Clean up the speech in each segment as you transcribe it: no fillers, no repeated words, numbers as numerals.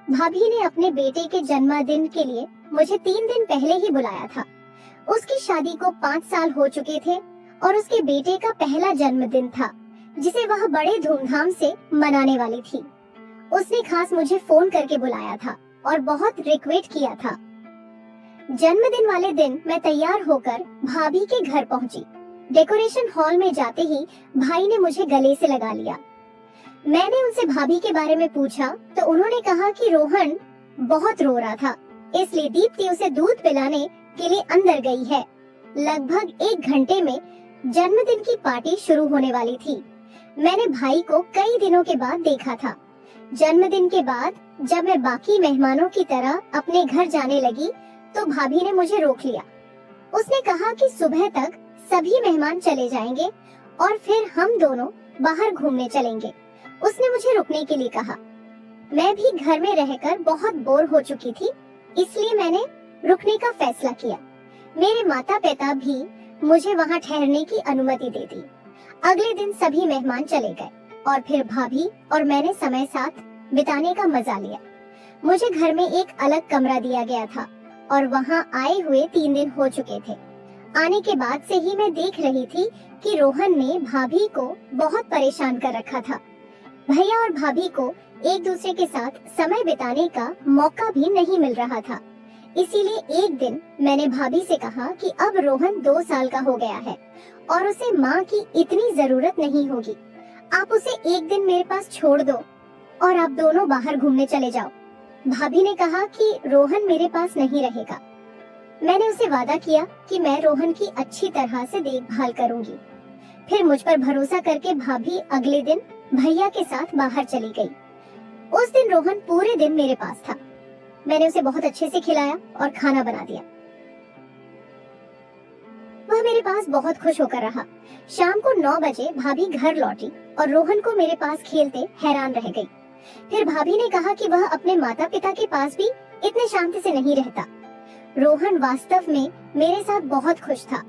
भाभी ने अपने बेटे के जन्मदिन के लिए मुझे 3 दिन पहले ही बुलाया था। उसकी शादी को 5 साल हो चुके थे और उसके बेटे का पहला जन्मदिन था, जिसे वह बड़े धूमधाम से मनाने वाली थी। उसने खास मुझे फोन करके बुलाया था और बहुत रिक्वेस्ट किया था। जन्मदिन वाले दिन मैं तैयार होकर भाभी के घर पहुंची। डेकोरेशन हॉल में जाते ही भाई ने मुझे गले से लगा लिया। मैंने उनसे भाभी के बारे में पूछा तो उन्होंने कहा कि रोहन बहुत रो रहा था, इसलिए दीप्ति उसे दूध पिलाने के लिए अंदर गई है। लगभग 1 घंटे में जन्मदिन की पार्टी शुरू होने वाली थी। मैंने भाई को कई दिनों के बाद देखा था। जन्मदिन के बाद जब मैं बाकी मेहमानों की तरह अपने घर जाने लगी तो भाभी ने मुझे रोक लिया। उसने कहा कि सुबह तक सभी मेहमान चले जाएंगे और फिर हम दोनों बाहर घूमने चलेंगे। उसने मुझे रुकने के लिए कहा। मैं भी घर में रहकर बहुत बोर हो चुकी थी, इसलिए मैंने रुकने का फैसला किया। मेरे माता पिता भी मुझे वहां ठहरने की अनुमति दे दी। अगले दिन सभी मेहमान चले गए और फिर भाभी और मैंने समय साथ बिताने का मजा लिया। मुझे घर में एक अलग कमरा दिया गया था और वहां आए हुए 3 दिन हो चुके थे। आने के बाद से ही मैं देख रही थी कि रोहन ने भाभी को बहुत परेशान कर रखा था। भैया और भाभी को एक दूसरे के साथ समय बिताने का मौका भी नहीं मिल रहा था। इसीलिए एक दिन मैंने भाभी से कहा कि अब रोहन 2 साल का हो गया है और उसे माँ की इतनी जरूरत नहीं होगी। आप उसे एक दिन मेरे पास छोड़ दो और आप दोनों बाहर घूमने चले जाओ। भाभी ने कहा कि रोहन मेरे पास नहीं रहेगा। मैंने उसे वादा किया कि मैं रोहन की अच्छी तरह से देखभाल करूंगी। फिर मुझ पर भरोसा करके भाभी अगले दिन भैया के साथ बाहर चली गई। उस दिन रोहन पूरे दिन मेरे पास था। मैंने उसे बहुत अच्छे से खिलाया और खाना बना दिया। वह मेरे पास बहुत खुश होकर रहा। शाम को 9 बजे भाभी घर लौटी और रोहन को मेरे पास खेलते हैरान रह गई। फिर भाभी ने कहा कि वह अपने माता पिता के पास भी इतने शांति से नहीं रहता। रोहन वास्तव में मेरे साथ बहुत खुश था।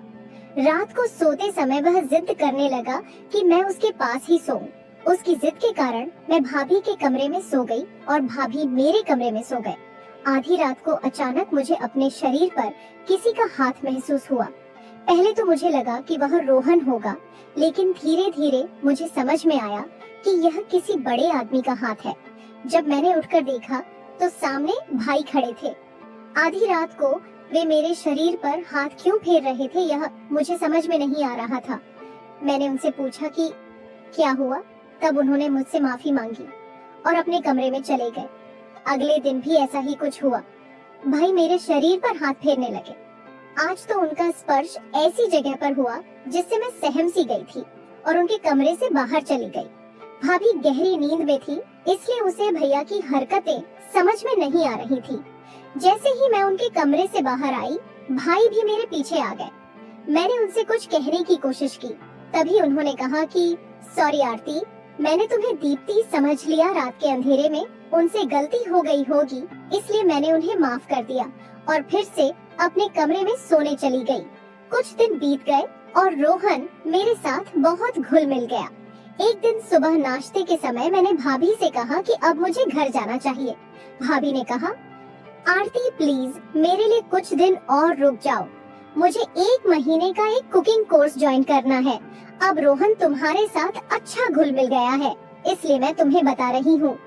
रात को सोते समय वह जिद करने लगा कि मैं उसके पास ही सोऊं। उसकी जिद के कारण मैं भाभी के कमरे में सो गई और भाभी मेरे कमरे में सो गए। आधी रात को अचानक मुझे अपने शरीर पर किसी का हाथ महसूस हुआ। पहले तो मुझे लगा कि वह रोहन होगा, लेकिन धीरे धीरे मुझे समझ में आया कि यह किसी बड़े आदमी का हाथ है। जब मैंने उठकर देखा तो सामने भाई खड़े थे। आधी रात को वे मेरे शरीर पर हाथ क्यों फेर रहे थे, यह मुझे समझ में नहीं आ रहा था। मैंने उनसे पूछा कि क्या हुआ। तब उन्होंने मुझसे माफी मांगी और अपने कमरे में चले गए। अगले दिन भी ऐसा ही कुछ हुआ। भाई मेरे शरीर पर हाथ फेरने लगे। आज तो उनका स्पर्श ऐसी जगह पर हुआ जिससे मैं सहम सी गई थी और उनके कमरे से बाहर चली गई। भाभी गहरी नींद में थी, इसलिए उसे भैया की हरकतें समझ में नहीं आ रही थी। जैसे ही मैं उनके कमरे से बाहर आई, भाई भी मेरे पीछे आ गए। मैंने उनसे कुछ कहने की कोशिश की, तभी उन्होंने कहा कि सॉरी आरती, मैंने तुम्हें दीप्ति समझ लिया। रात के अंधेरे में उनसे गलती हो गई होगी, इसलिए मैंने उन्हें माफ कर दिया और फिर से अपने कमरे में सोने चली गई। कुछ दिन बीत गए और रोहन मेरे साथ बहुत घुल मिल गया। एक दिन सुबह नाश्ते के समय मैंने भाभी से कहा कि अब मुझे घर जाना चाहिए। भाभी ने कहा, आरती प्लीज मेरे लिए कुछ दिन और रुक जाओ। मुझे 1 महीने का एक कुकिंग कोर्स ज्वाइन करना है। अब रोहन तुम्हारे साथ अच्छा घुल मिल गया है, इसलिए मैं तुम्हें बता रही हूँ।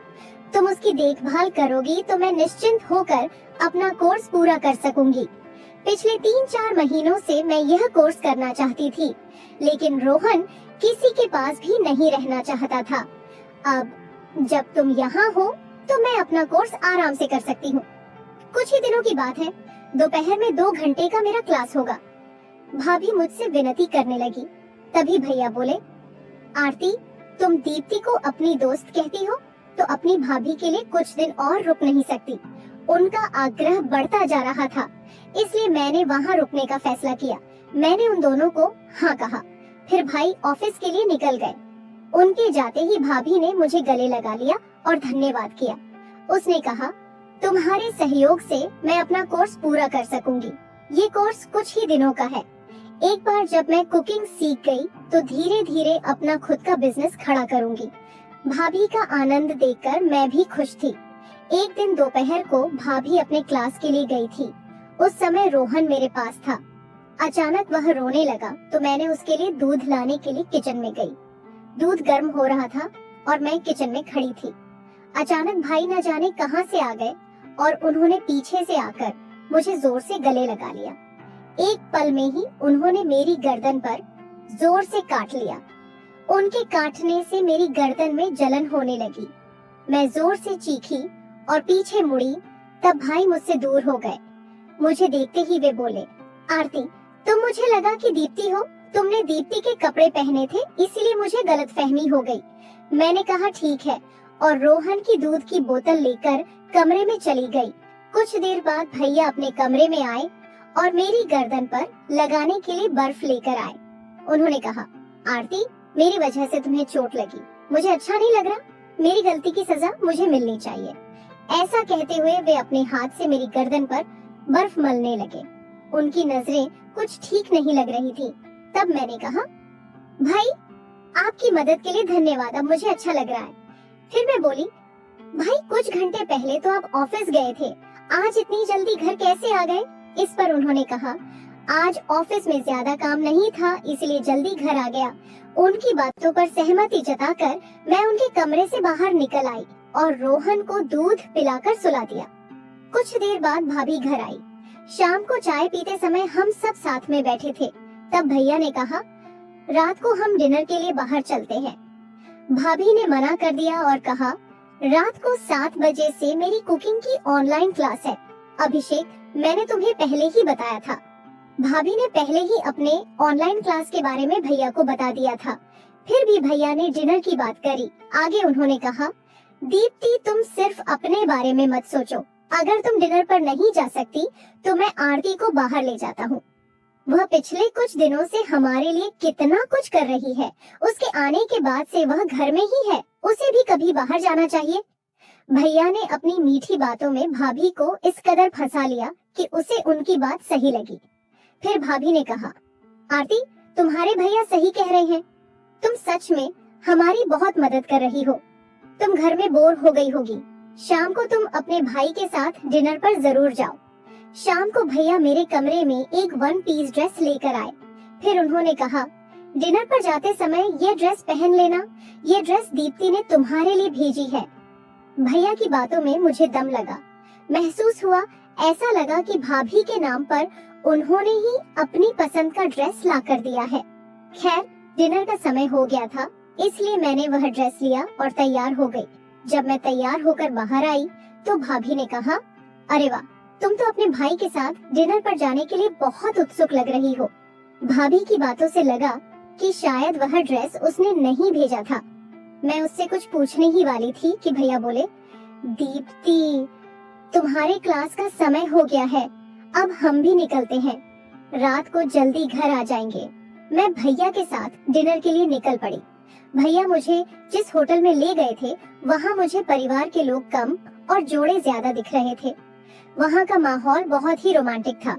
तुम उसकी देखभाल करोगी तो मैं निश्चिंत होकर अपना कोर्स पूरा कर सकूंगी। पिछले 3-4 महीनों से मैं यह कोर्स करना चाहती थी, लेकिन रोहन किसी के पास भी नहीं रहना चाहता था। अब जब तुम यहाँ हो तो मैं अपना कोर्स आराम से कर सकती हूँ। कुछ ही दिनों की बात है, दोपहर में 2 घंटे का मेरा क्लास होगा। भाभी मुझसे विनती करने लगी। तभी भैया बोले, आरती तुम दीप्ति को अपनी दोस्त कहती हो तो अपनी भाभी के लिए कुछ दिन और रुक नहीं सकती। उनका आग्रह बढ़ता जा रहा था, इसलिए मैंने वहाँ रुकने का फैसला किया। मैंने उन दोनों को हाँ कहा। फिर भाई ऑफिस के लिए निकल गए। उनके जाते ही भाभी ने मुझे गले लगा लिया और धन्यवाद किया। उसने कहा, तुम्हारे सहयोग से मैं अपना कोर्स पूरा कर सकूंगी। ये कोर्स कुछ ही दिनों का है। एक बार जब मैं कुकिंग सीख गई तो धीरे धीरे अपना खुद का बिजनेस खड़ा करूंगी। भाभी का आनंद देखकर मैं भी खुश थी। एक दिन दोपहर को भाभी अपने क्लास के लिए गई थी। उस समय रोहन मेरे पास था। अचानक वह रोने लगा तो मैंने उसके लिए दूध लाने के लिए किचन में गई। दूध गर्म हो रहा था और मैं किचन में खड़ी थी। अचानक भाई न जाने कहां से आ गए और उन्होंने पीछे से आकर मुझे जोर से गले लगा लिया। एक पल में ही उन्होंने मेरी गर्दन पर जोर से काट लिया। उनके काटने से मेरी गर्दन में जलन होने लगी। मैं जोर से चीखी और पीछे मुड़ी, तब भाई मुझसे दूर हो गए। मुझे देखते ही वे बोले, आरती, तुम मुझे लगा कि दीप्ति हो। तुमने दीप्ति के कपड़े पहने थे, इसीलिए मुझे गलतफहमी हो गई। मैंने कहा ठीक है और रोहन की दूध की बोतल लेकर कमरे में चली गई। कुछ देर बाद भैया अपने कमरे में आए और मेरी गर्दन पर लगाने के लिए बर्फ लेकर आए। उन्होंने कहा, आरती, मेरी वजह से तुम्हें चोट लगी, मुझे अच्छा नहीं लग रहा। मेरी गलती की सजा मुझे मिलनी चाहिए। ऐसा कहते हुए वे अपने हाथ से मेरी गर्दन पर बर्फ मलने लगे। उनकी नजरें कुछ ठीक नहीं लग रही थी। तब मैंने कहा, भाई, आपकी मदद के लिए धन्यवाद, अब मुझे अच्छा लग रहा है। फिर मैं बोली, भाई, कुछ घंटे पहले तो आप ऑफिस गए थे, आज इतनी जल्दी घर कैसे आ गए? इस पर उन्होंने कहा, आज ऑफिस में ज्यादा काम नहीं था, इसलिए जल्दी घर आ गया। उनकी बातों पर सहमति जताकर मैं उनके कमरे से बाहर निकल आई और रोहन को दूध पिलाकर सुला दिया। कुछ देर बाद भाभी घर आई। शाम को चाय पीते समय हम सब साथ में बैठे थे। तब भैया ने कहा, रात को हम डिनर के लिए बाहर चलते हैं। भाभी ने मना कर दिया और कहा, रात को 7 बजे से मेरी कुकिंग की ऑनलाइन क्लास है। अभिषेक, मैंने तुम्हें पहले ही बताया था। भाभी ने पहले ही अपने ऑनलाइन क्लास के बारे में भैया को बता दिया था। फिर भी भैया ने डिनर की बात करी। आगे उन्होंने कहा, दीप्ति, तुम सिर्फ अपने बारे में मत सोचो। अगर तुम डिनर पर नहीं जा सकती तो मैं आरती को बाहर ले जाता हूँ। वह पिछले कुछ दिनों से हमारे लिए कितना कुछ कर रही है। उसके आने के बाद से वह घर में ही है, उसे भी कभी बाहर जाना चाहिए। भैया ने अपनी मीठी बातों में भाभी को इस कदर फंसा लिया कि उसे उनकी बात सही लगी। फिर भाभी ने कहा, आरती, तुम्हारे भैया सही कह रहे हैं। तुम सच में हमारी बहुत मदद कर रही हो। तुम घर में बोर हो गई होगी। शाम को तुम अपने भाई के साथ डिनर पर जरूर जाओ। शाम को भैया मेरे कमरे में एक 1 पीस ड्रेस लेकर आए। फिर उन्होंने कहा, डिनर पर जाते समय ये ड्रेस पहन लेना, ये ड्रेस दीप्ति ने तुम्हारे लिए भेजी है। भैया की बातों में मुझे दम लगा। महसूस हुआ, ऐसा लगा कि भाभी के नाम पर उन्होंने ही अपनी पसंद का ड्रेस ला कर दिया है। खैर, डिनर का समय हो गया था, इसलिए मैंने वह ड्रेस लिया और तैयार हो गई। जब मैं तैयार होकर बाहर आई तो भाभी ने कहा, अरे वाह, तुम तो अपने भाई के साथ डिनर पर जाने के लिए बहुत उत्सुक लग रही हो। भाभी की बातों से लगा कि शायद वह ड्रेस उसने नहीं भेजा था। मैं उससे कुछ पूछने ही वाली थी कि भैया बोले, दीप्ति, तुम्हारे क्लास का समय हो गया है, अब हम भी निकलते हैं। रात को जल्दी घर आ जाएंगे। मैं भैया के साथ डिनर के लिए निकल पड़ी। भैया मुझे जिस होटल में ले गए थे, वहाँ मुझे परिवार के लोग कम और जोड़े ज्यादा दिख रहे थे। वहाँ का माहौल बहुत ही रोमांटिक था,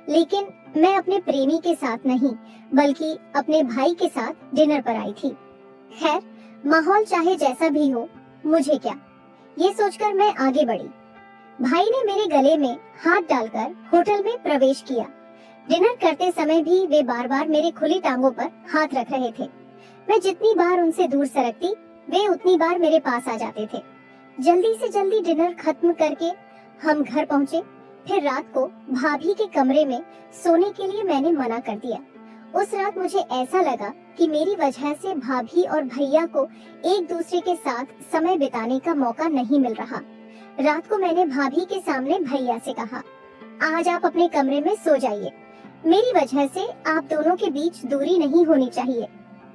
लेकिन मैं अपने प्रेमी के साथ नहीं बल्कि अपने भाई के साथ डिनर पर आई थी। खैर, माहौल चाहे जैसा भी हो, मुझे क्या, ये सोचकर मैं आगे बढ़ी। भाई ने मेरे गले में हाथ डालकर होटल में प्रवेश किया। डिनर करते समय भी वे बार बार मेरे खुली टांगों पर हाथ रख रहे थे। मैं जितनी बार उनसे दूर सरकती, वे उतनी बार मेरे पास आ जाते थे। जल्दी से जल्दी डिनर खत्म करके हम घर पहुँचे। फिर रात को भाभी के कमरे में सोने के लिए मैंने मना कर दिया। उस रात मुझे ऐसा लगा कि मेरी वजह से भाभी और भैया को एक दूसरे के साथ समय बिताने का मौका नहीं मिल रहा। रात को मैंने भाभी के सामने भैया से कहा, आज आप अपने कमरे में सो जाइए, मेरी वजह से आप दोनों के बीच दूरी नहीं होनी चाहिए।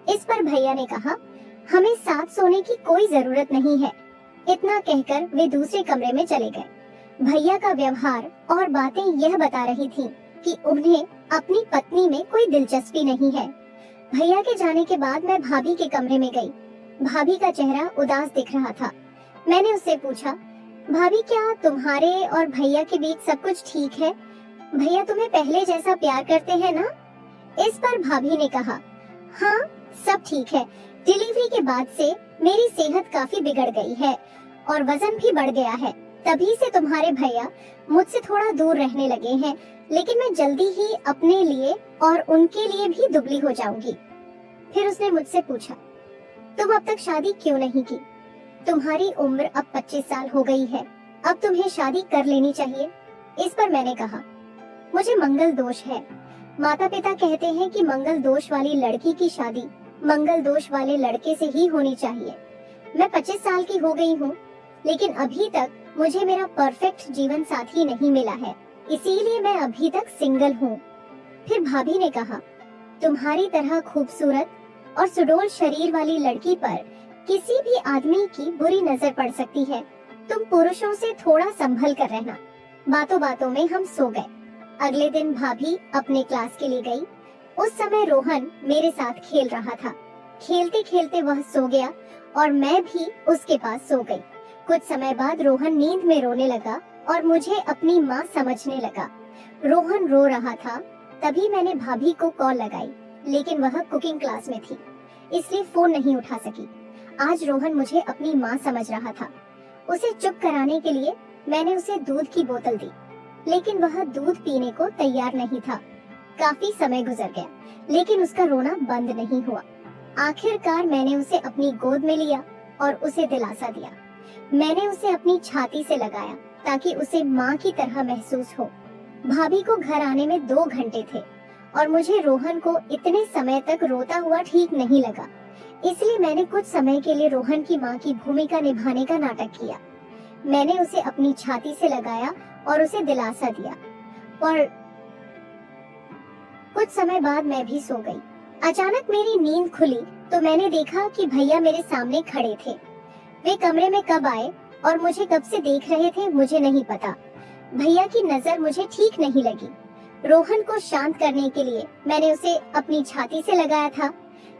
इस पर भैया ने कहा, हमें साथ सोने की कोई जरूरत नहीं है। इतना कहकर वे दूसरे कमरे में चले गए। भैया का व्यवहार और बातें यह बता रही थीं कि उन्हें अपनी पत्नी में कोई दिलचस्पी नहीं है। भैया के जाने के बाद मैं भाभी के कमरे में गई। भाभी का चेहरा उदास दिख रहा था। मैंने उससे पूछा, भाभी, क्या तुम्हारे और भैया के बीच सब कुछ ठीक है? भैया तुम्हें पहले जैसा प्यार करते हैं ना? इस पर भाभी ने कहा, हाँ, सब ठीक है। डिलीवरी के बाद से मेरी सेहत काफी बिगड़ गई है और वजन भी बढ़ गया है। तभी से तुम्हारे भैया मुझसे थोड़ा दूर रहने लगे हैं, लेकिन मैं जल्दी ही अपने लिए और उनके लिए भी दुबली हो जाऊंगी। फिर उसने मुझसे पूछा, तुम अब तक शादी क्यों नहीं की? तुम्हारी उम्र अब 25 साल हो गई है, अब तुम्हें शादी कर लेनी चाहिए। इस पर मैंने कहा, मुझे मंगल दोष है। माता पिता कहते हैं कि मंगल दोष वाली लड़की की शादी मंगल दोष वाले लड़के से ही होनी चाहिए। मैं 25 साल की हो गई हूँ, लेकिन अभी तक मुझे मेरा परफेक्ट जीवन साथी नहीं मिला है, इसीलिए मैं अभी तक सिंगल हूँ। फिर भाभी ने कहा, तुम्हारी तरह खूबसूरत और सुडौल शरीर वाली लड़की पर किसी भी आदमी की बुरी नजर पड़ सकती है। तुम पुरुषों से थोड़ा संभल कर रहना। बातों बातों में हम सो गए। अगले दिन भाभी अपने क्लास के लिए गई। उस समय रोहन मेरे साथ खेल रहा था। खेलते खेलते वह सो गया और मैं भी उसके पास सो गई। कुछ समय बाद रोहन नींद में रोने लगा और मुझे अपनी माँ समझने लगा। रोहन रो रहा था, तभी मैंने भाभी को कॉल लगाई, लेकिन वह कुकिंग क्लास में थी, इसलिए फोन नहीं उठा सकी। आज रोहन मुझे अपनी माँ समझ रहा था। उसे चुप कराने के लिए मैंने उसे दूध की बोतल दी, लेकिन वह दूध पीने को तैयार नहीं था। काफी समय गुजर गया, लेकिन उसका रोना बंद नहीं हुआ। आखिरकार मैंने उसे अपनी गोद में लिया और उसे दिलासा दिया। मैंने उसे अपनी छाती से लगाया ताकि उसे माँ की तरह महसूस हो। भाभी को घर आने में 2 घंटे थे और मुझे रोहन को इतने समय तक रोता हुआ ठीक नहीं लगा, इसलिए मैंने कुछ समय के लिए रोहन की माँ की भूमिका निभाने का नाटक किया। मैंने उसे अपनी छाती से लगाया और उसे दिलासा दिया और कुछ समय बाद मैं भी सो गई। अचानक मेरी नींद खुली तो मैंने देखा कि भैया मेरे सामने खड़े थे। वे कमरे में कब आए और मुझे कब से देख रहे थे मुझे नहीं पता। भैया की नजर मुझे ठीक नहीं लगी। रोहन को शांत करने के लिए मैंने उसे अपनी छाती से लगाया था,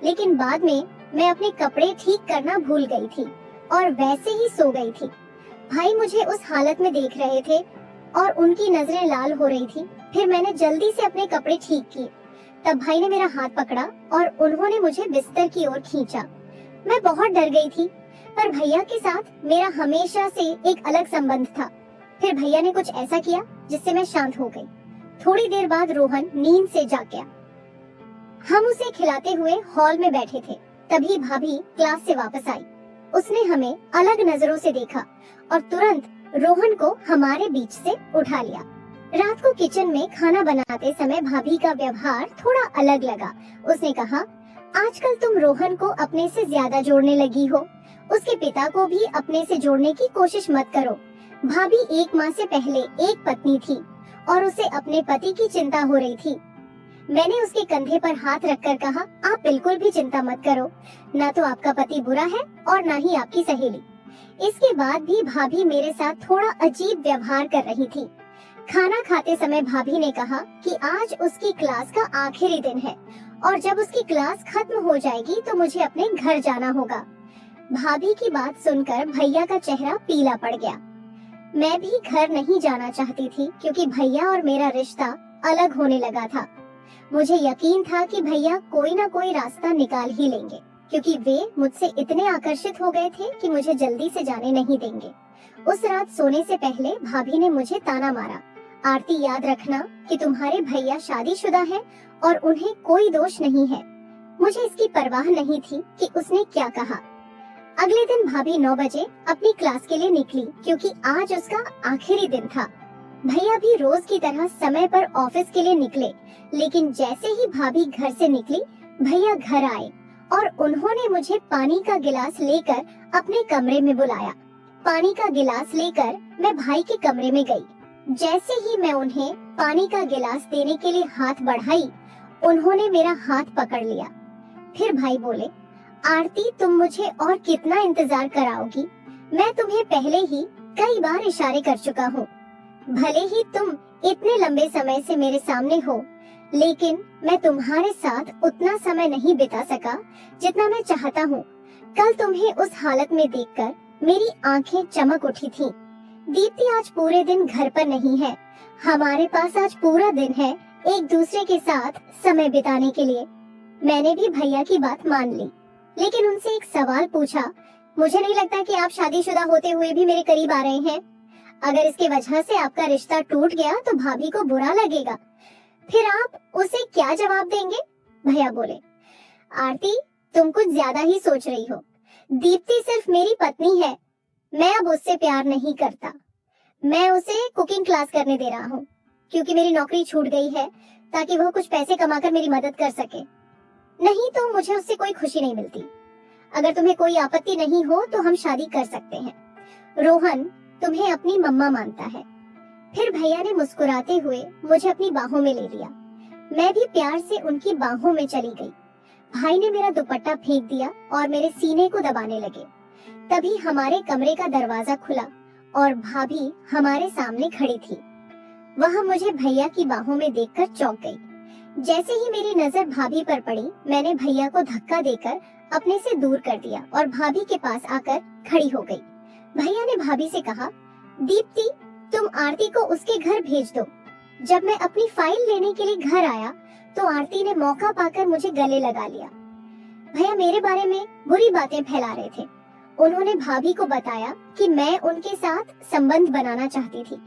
लेकिन बाद में मैं अपने कपड़े ठीक करना भूल गई थी और वैसे ही सो गई थी। भाई मुझे उस हालत में देख रहे थे और उनकी नजरें लाल हो रही थी। फिर मैंने जल्दी से अपने कपड़े ठीक किए। तब भाई ने मेरा हाथ पकड़ा और उन्होंने मुझे बिस्तर की ओर खींचा। मैं बहुत डर गई थी, पर भैया के साथ मेरा हमेशा से एक अलग संबंध था। फिर भैया ने कुछ ऐसा किया जिससे मैं शांत हो गई। थोड़ी देर बाद रोहन नींद से जाग गया। हम उसे खिलाते हुए हॉल में बैठे थे, तभी भाभी क्लास से वापस आई। उसने हमें अलग नजरों से देखा और तुरंत रोहन को हमारे बीच से उठा लिया। रात को किचन में खाना बनाते समय भाभी का व्यवहार थोड़ा अलग लगा। उसने कहा, आजकल तुम रोहन को अपने से ज्यादा जोड़ने लगी हो। उसके पिता को भी अपने से जोड़ने की कोशिश मत करो। भाभी 1 माह से पहले एक पत्नी थी और उसे अपने पति की चिंता हो रही थी। मैंने उसके कंधे पर हाथ रखकर कहा, आप बिल्कुल भी चिंता मत करो, ना तो आपका पति बुरा है और ना ही आपकी सहेली। इसके बाद भी भाभी मेरे साथ थोड़ा अजीब व्यवहार कर रही थी। खाना खाते समय भाभी ने कहा कि आज उसकी क्लास का आखिरी दिन है और जब उसकी क्लास खत्म हो जाएगी तो मुझे अपने घर जाना होगा। भाभी की बात सुनकर भैया का चेहरा पीला पड़ गया। मैं भी घर नहीं जाना चाहती थी क्योंकि भैया और मेरा रिश्ता अलग होने लगा था। मुझे यकीन था कि भैया कोई ना कोई रास्ता निकाल ही लेंगे, क्योंकि वे मुझसे इतने आकर्षित हो गए थे कि मुझे जल्दी से जाने नहीं देंगे। उस रात सोने से पहले भाभी ने मुझे ताना मारा, आरती याद रखना कि तुम्हारे भैया शादीशुदा हैं और उन्हें कोई दोष नहीं है। मुझे इसकी परवाह नहीं थी कि उसने क्या कहा। अगले दिन भाभी 9 बजे अपनी क्लास के लिए निकली क्योंकि आज उसका आखिरी दिन था। भैया भी रोज की तरह समय पर ऑफिस के लिए निकले, लेकिन जैसे ही भाभी घर से निकली भैया घर आए और उन्होंने मुझे पानी का गिलास लेकर अपने कमरे में बुलाया। पानी का गिलास लेकर मैं भाई के कमरे में गई। जैसे ही मैं उन्हें पानी का गिलास देने के लिए हाथ बढ़ाई, उन्होंने मेरा हाथ पकड़ लिया। फिर भाई बोले, आरती तुम मुझे और कितना इंतजार कराओगी? मैं तुम्हें पहले ही कई बार इशारे कर चुका हूँ। भले ही तुम इतने लंबे समय से मेरे सामने हो, लेकिन मैं तुम्हारे साथ उतना समय नहीं बिता सका जितना मैं चाहता हूँ। कल तुम्हें उस हालत में देखकर मेरी आंखें चमक उठी थीं। दीप्ति आज पूरे दिन घर पर नहीं है। हमारे पास आज पूरा दिन है एक दूसरे के साथ समय बिताने के लिए। मैंने भी भैया की बात मान ली, लेकिन उनसे एक सवाल पूछा। मुझे नहीं लगता कि आप शादीशुदा होते हुए भी मेरे करीब आ रहे हैं। अगर इसके वजह से आपका रिश्ता टूट गया तो भाभी को बुरा लगेगा, फिर आप उसे क्या जवाब देंगे? भैया बोले, आरती तुम कुछ ज्यादा ही सोच रही हो। दीप्ति सिर्फ मेरी पत्नी है, मैं अब उससे प्यार नहीं करता। मैं उसे कुकिंग क्लास करने दे रहा हूँ क्योंकि मेरी नौकरी छूट गई है, ताकि वह कुछ पैसे कमाकर मेरी मदद कर सके। नहीं तो मुझे उससे कोई खुशी नहीं मिलती। अगर तुम्हें कोई आपत्ति नहीं हो तो हम शादी कर सकते हैं। रोहन तुम्हें अपनी मम्मा मानता है। फिर भैया ने मुस्कुराते हुए मुझे अपनी बाहों में ले लिया। मैं भी प्यार से उनकी बाहों में चली गई। भाई ने मेरा दुपट्टा फेंक दिया और मेरे सीने को दबाने लगे। तभी हमारे कमरे का दरवाजा खुला और भाभी हमारे सामने खड़ी थी। वह मुझे भैया की बाहों में देखकर चौंक गई। जैसे ही मेरी नजर भाभी पर पड़ी, मैंने भैया को धक्का देकर अपने से दूर कर दिया और भाभी के पास आकर खड़ी हो गई। भैया ने भाभी से कहा, दीप्ति तुम आरती को उसके घर भेज दो। जब मैं अपनी फाइल लेने के लिए घर आया तो आरती ने मौका पाकर मुझे गले लगा लिया। भैया मेरे बारे में बुरी बातें फैला रहे थे। उन्होंने भाभी को बताया कि मैं उनके साथ संबंध बनाना चाहती थी।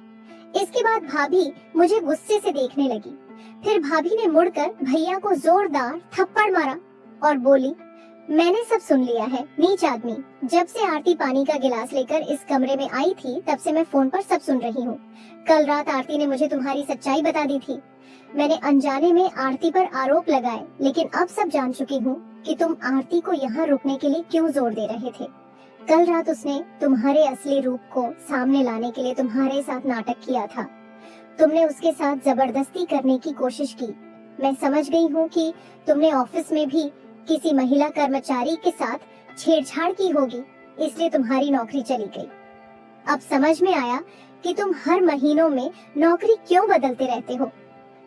इसके बाद भाभी मुझे गुस्से से देखने लगी। फिर भाभी ने मुड़कर भैया को जोरदार थप्पड़ मारा और बोली, मैंने सब सुन लिया है नीच आदमी। जब से आरती पानी का गिलास लेकर इस कमरे में आई थी तब से मैं फोन पर सब सुन रही हूँ। कल रात आरती ने मुझे तुम्हारी सच्चाई बता दी थी। मैंने अनजाने में आरती पर आरोप लगाए, लेकिन अब सब जान चुकी हूँ कि तुम आरती को यहाँ रुकने के लिए क्यों जोर दे रहे थे। कल रात उसने तुम्हारे असली रूप को सामने लाने के लिए तुम्हारे साथ नाटक किया था। तुमने उसके साथ जबरदस्ती करने की कोशिश की। मैं समझ गई हूँ कि तुमने ऑफिस में भी किसी महिला कर्मचारी के साथ छेड़छाड़ की होगी, इसलिए तुम्हारी नौकरी चली गई। अब समझ में आया कि तुम हर महीनों में नौकरी क्यों बदलते रहते हो।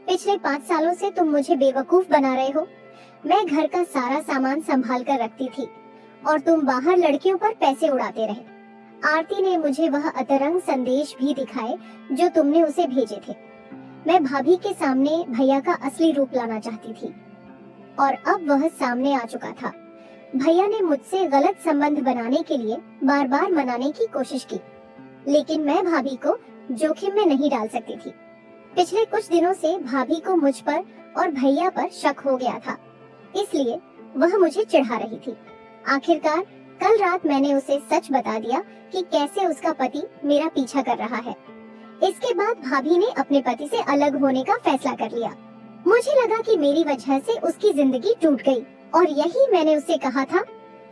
पिछले 5 सालों से तुम मुझे बेवकूफ बना रहे हो। मैं घर का सारा सामान संभाल कर रखती थी और तुम बाहर लड़कियों पर पैसे उड़ाते रहे। आरती ने मुझे वह अतरंग संदेश भी दिखाए जो तुमने उसे भेजे थे। मैं भाभी के सामने भैया का असली रूप लाना चाहती थी और अब वह सामने आ चुका था। भैया ने मुझसे गलत संबंध बनाने के लिए बार बार मनाने की कोशिश की, लेकिन मैं भाभी को जोखिम में नहीं डाल सकती थी। पिछले कुछ दिनों से भाभी को मुझ पर और भैया पर शक हो गया था, इसलिए वह मुझे चिढ़ा रही थी। आखिरकार कल रात मैंने उसे सच बता दिया कि कैसे उसका पति मेरा पीछा कर रहा है। इसके बाद भाभी ने अपने पति से अलग होने का फैसला कर लिया। मुझे लगा कि मेरी वजह से उसकी जिंदगी टूट गई और यही मैंने उससे कहा था।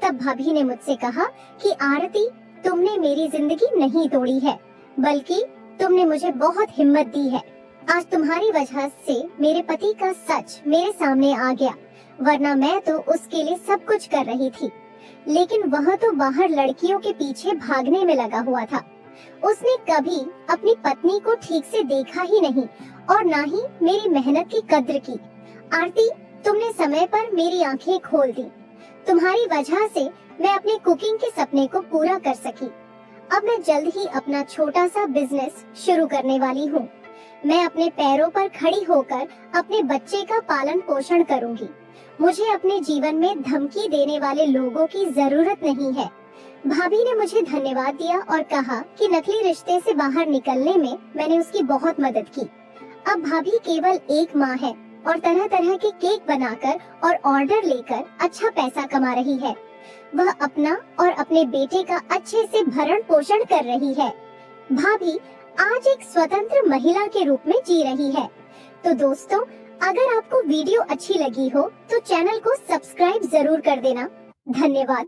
तब भाभी ने मुझसे कहा कि आरती तुमने मेरी जिंदगी नहीं तोड़ी है, बल्कि तुमने मुझे बहुत हिम्मत दी है। आज तुम्हारी वजह से मेरे पति का सच मेरे सामने आ गया, वरना मैं तो उसके लिए सब कुछ कर रही थी, लेकिन वह तो बाहर लड़कियों के पीछे भागने में लगा हुआ था। उसने कभी अपनी पत्नी को ठीक से देखा ही नहीं और ना ही मेरी मेहनत की कद्र की। आरती तुमने समय पर मेरी आंखें खोल दी। तुम्हारी वजह से मैं अपने कुकिंग के सपने को पूरा कर सकी। अब मैं जल्द ही अपना छोटा सा बिजनेस शुरू करने वाली हूँ। मैं अपने पैरों पर खड़ी होकर अपने बच्चे का पालन पोषण करूँगी। मुझे अपने जीवन में धमकी देने वाले लोगों की जरूरत नहीं है। भाभी ने मुझे धन्यवाद दिया और कहा कि नकली रिश्ते से बाहर निकलने में मैंने उसकी बहुत मदद की। अब भाभी केवल एक माँ है और तरह तरह के केक बनाकर और ऑर्डर लेकर अच्छा पैसा कमा रही है। वह अपना और अपने बेटे का अच्छे से भरण पोषण कर रही है। भाभी आज एक स्वतंत्र महिला के रूप में जी रही है। तो दोस्तों, अगर आपको वीडियो अच्छी लगी हो तो चैनल को सब्सक्राइब जरूर कर देना। धन्यवाद।